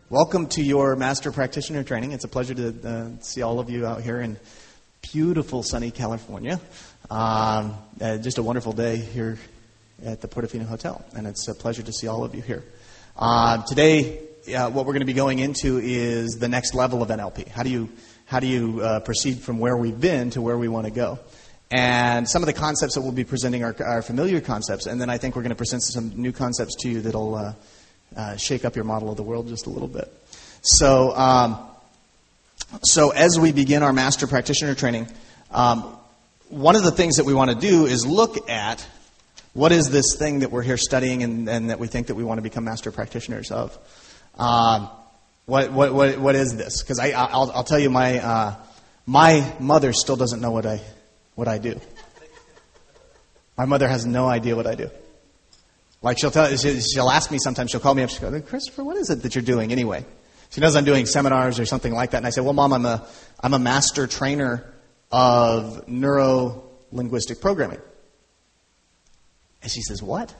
Welcome to your Master Practitioner training. It's a pleasure to see all of you out here in beautiful sunny California. Just a wonderful day here at the Portofino Hotel, and it's a pleasure to see all of you here. Today, what we're going to be going into is the next level of NLP. How do you proceed from where we've been to where we want to go? And some of the concepts that we'll be presenting are familiar concepts, and then I think we're going to present some new concepts to you that'll shake up your model of the world just a little bit. So as we begin our Master Practitioner training, one of the things that we want to do is look at what is this thing that we're here studying and that we think that we want to become Master Practitioners of. What is this? Because I'll tell you, my mother still doesn't know what I do. My mother has no idea what I do. Like she'll ask me sometimes, she'll call me up, she'll go, Christopher, what is it that you're doing anyway? She knows I'm doing seminars or something like that. And I say, well, Mom, I'm a master trainer of neuro-linguistic programming. And she says, what?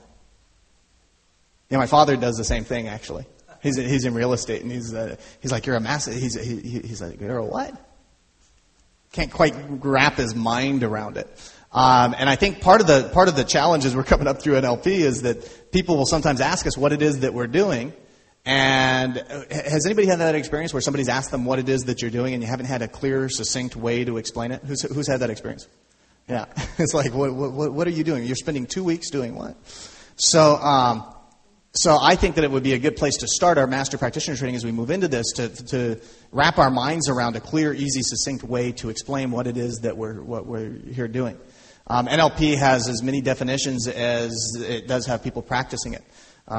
Yeah, my father does the same thing, actually. He's in real estate, and he's like, you're a master. He's like, you're a what? Can't quite wrap his mind around it. And I think part of the challenges we're coming up through NLP is that people will sometimes ask us what it is that we're doing. And has anybody had that experience where somebody's asked them what it is that you're doing and you haven't had a clear, succinct way to explain it? Who's had that experience? Yeah. It's like, what are you doing? You're spending 2 weeks doing what? So I think that it would be a good place to start our Master Practitioner training as we move into this to wrap our minds around a clear, easy, succinct way to explain what it is that we're here doing. NLP has as many definitions as it does have people practicing it.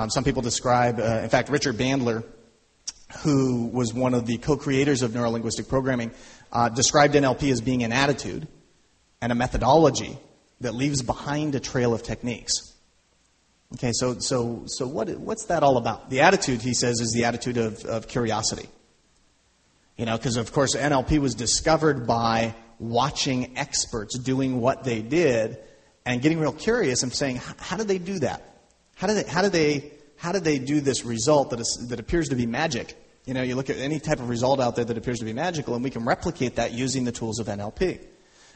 Some people describe, in fact, Richard Bandler, who was one of the co-creators of neuro-linguistic programming, described NLP as being an attitude and a methodology that leaves behind a trail of techniques. Okay, so what's that all about? The attitude, he says, is the attitude of curiosity. You know, because of course NLP was discovered by watching experts doing what they did and getting real curious and saying, how did they do that? How did they do this result that appears to be magic? You know, you look at any type of result out there that appears to be magical, and we can replicate that using the tools of NLP.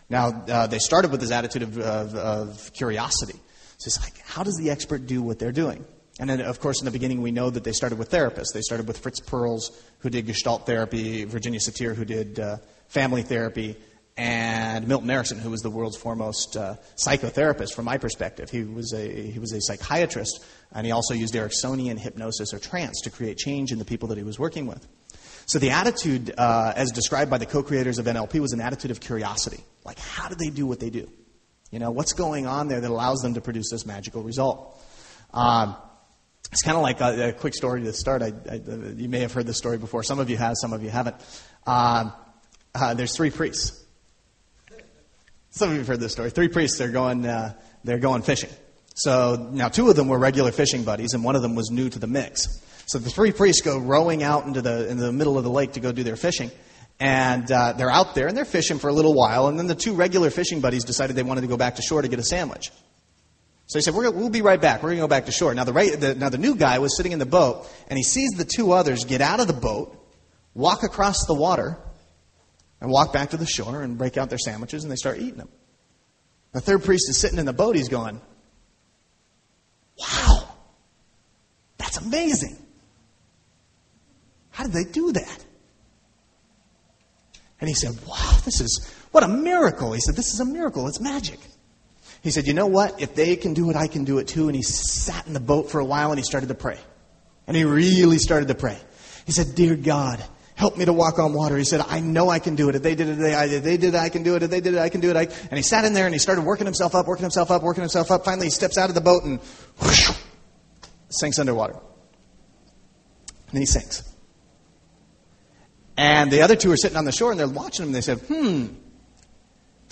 Now, they started with this attitude of curiosity. So it's like, how does the expert do what they're doing? And then, of course, in the beginning, we know that they started with therapists. They started with Fritz Perls, who did Gestalt therapy, Virginia Satir, who did family therapy, and Milton Erickson, who was the world's foremost psychotherapist, from my perspective. He was a psychiatrist, and he also used Ericksonian hypnosis or trance to create change in the people that he was working with. So the attitude, as described by the co-creators of NLP, was an attitude of curiosity. Like, how do they do what they do? You know, what's going on there that allows them to produce this magical result? It's kind of like a quick story to start. You may have heard this story before. Some of you have, some of you haven't. There's 3 priests. Some of you have heard this story. 3 priests, they're going fishing. So now 2 of them were regular fishing buddies, and one of them was new to the mix. So the 3 priests go rowing out into the middle of the lake to go do their fishing. And they're out there, and they're fishing for a little while. And then the 2 regular fishing buddies decided they wanted to go back to shore to get a sandwich. So he said, we'll be right back. We're going to go back to shore. Now the new guy was sitting in the boat, and he sees the 2 others get out of the boat, walk across the water, and walk back to the shore and break out their sandwiches, and they start eating them. The 3rd priest is sitting in the boat. He's going, wow, that's amazing. How did they do that? And he said, wow, what a miracle. He said, this is a miracle. It's magic. He said, you know what? If they can do it, I can do it too. And he sat in the boat for a while and he started to pray. And he really started to pray. He said, dear God, help me to walk on water. He said, I know I can do it. If they did it, they did it, I can do it. If they did it, I can do it. And he sat in there and he started working himself up. Finally, he steps out of the boat and whoosh, sinks underwater. And then he sinks. And the other 2 are sitting on the shore, and they're watching him, and they said, do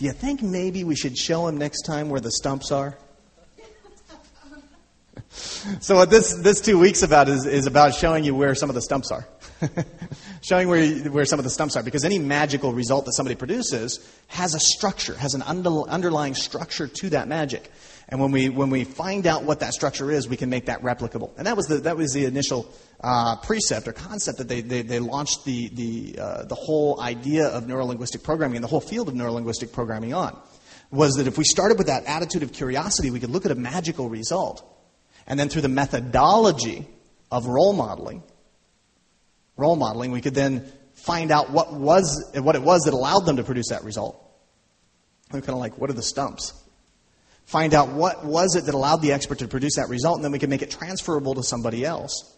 you think maybe we should show him next time where the stumps are? So what this 2 weeks about is about showing you where some of the stumps are. showing where some of the stumps are. Because any magical result that somebody produces has a structure, has an underlying structure to that magic. And when we find out what that structure is, we can make that replicable. And that was the initial precept or concept that they launched the whole idea of neurolinguistic programming and the whole field of neurolinguistic programming on. Was that if we started with that attitude of curiosity, we could look at a magical result. And then through the methodology of role modeling, we could then find out what it was that allowed them to produce that result. We're kind of like, what are the stumps? Find out what was it that allowed the expert to produce that result, and then we can make it transferable to somebody else.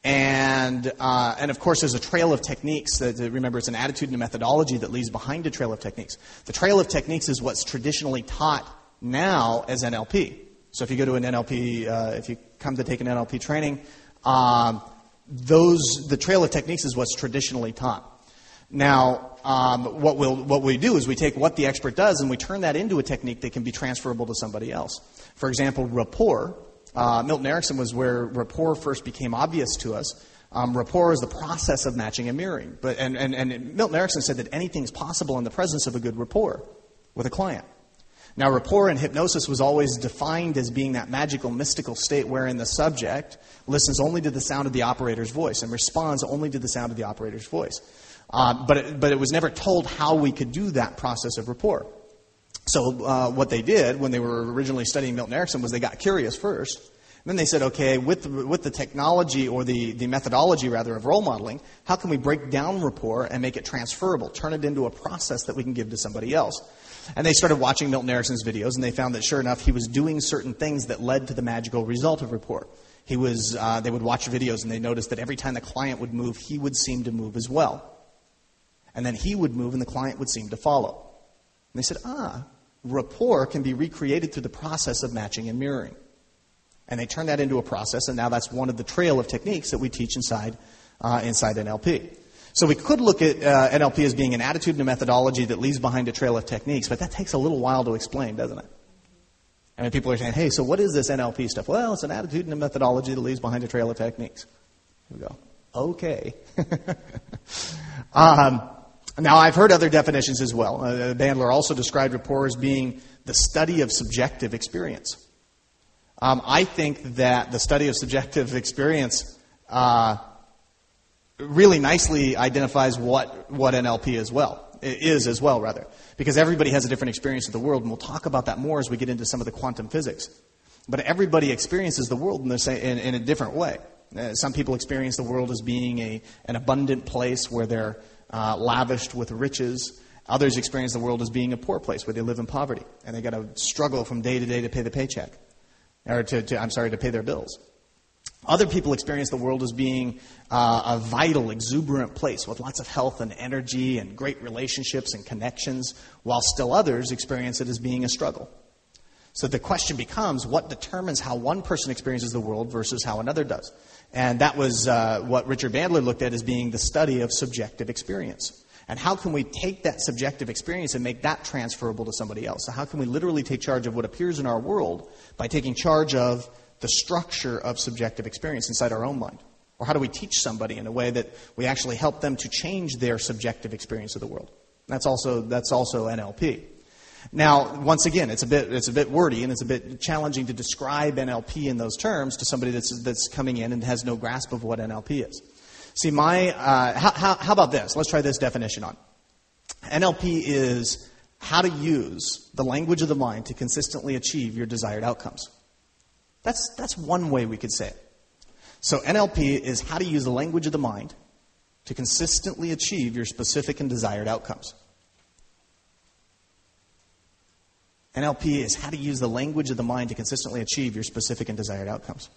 And of course, there's a trail of techniques. Remember, it's an attitude and a methodology that leaves behind a trail of techniques. The trail of techniques is what's traditionally taught now as NLP. So if you go to an NLP, if you come to take an NLP training, the trail of techniques is what's traditionally taught. Now, what we do is we take what the expert does and we turn that into a technique that can be transferable to somebody else. For example, rapport. Milton Erickson was where rapport first became obvious to us. Rapport is the process of matching and mirroring. And Milton Erickson said that anything's possible in the presence of a good rapport with a client. Now, rapport in hypnosis was always defined as being that magical, mystical state wherein the subject listens only to the sound of the operator's voice and responds only to the sound of the operator's voice. But it was never told how we could do that process of rapport. So what they did when they were originally studying Milton Erickson was they got curious first. And then they said, okay, with the technology or the methodology, rather, of role modeling, how can we break down rapport and make it transferable, turn it into a process that we can give to somebody else? And they started watching Milton Erickson's videos, and they found that, sure enough, he was doing certain things that led to the magical result of rapport. They would watch videos, and they noticed that every time the client would move, he would seem to move as well. And then he would move, and the client would seem to follow. And they said, rapport can be recreated through the process of matching and mirroring. And they turned that into a process, and now that's one of the trail of techniques that we teach inside NLP. So we could look at NLP as being an attitude and a methodology that leaves behind a trail of techniques, but that takes a little while to explain, doesn't it? I mean, people are saying, hey, so what is this NLP stuff? Well, it's an attitude and a methodology that leaves behind a trail of techniques. Here we go. Okay. Now, I've heard other definitions as well. Bandler also described rapport as being the study of subjective experience. I think that the study of subjective experience really nicely identifies what NLP is as well, because everybody has a different experience of the world, and we'll talk about that more as we get into some of the quantum physics. But everybody experiences the world in a different way. Some people experience the world as being an abundant place where they're lavished with riches. Others experience the world as being a poor place where they live in poverty and they got to struggle from day to day to pay the paycheck, or to pay their bills. Other people experience the world as being a vital, exuberant place with lots of health and energy and great relationships and connections, while still others experience it as being a struggle. So the question becomes, what determines how one person experiences the world versus how another does? And that was what Richard Bandler looked at as being the study of subjective experience. And how can we take that subjective experience and make that transferable to somebody else? So how can we literally take charge of what appears in our world by taking charge of the structure of subjective experience inside our own mind? Or how do we teach somebody in a way that we actually help them to change their subjective experience of the world? That's also NLP. Now, once again, it's a bit wordy and it's a bit challenging to describe NLP in those terms to somebody that's coming in and has no grasp of what NLP is. See, how about this? Let's try this definition on. NLP is how to use the language of the mind to consistently achieve your desired outcomes. That's one way we could say it. So NLP is how to use the language of the mind to consistently achieve your specific and desired outcomes. NLP is how to use the language of the mind to consistently achieve your specific and desired outcomes.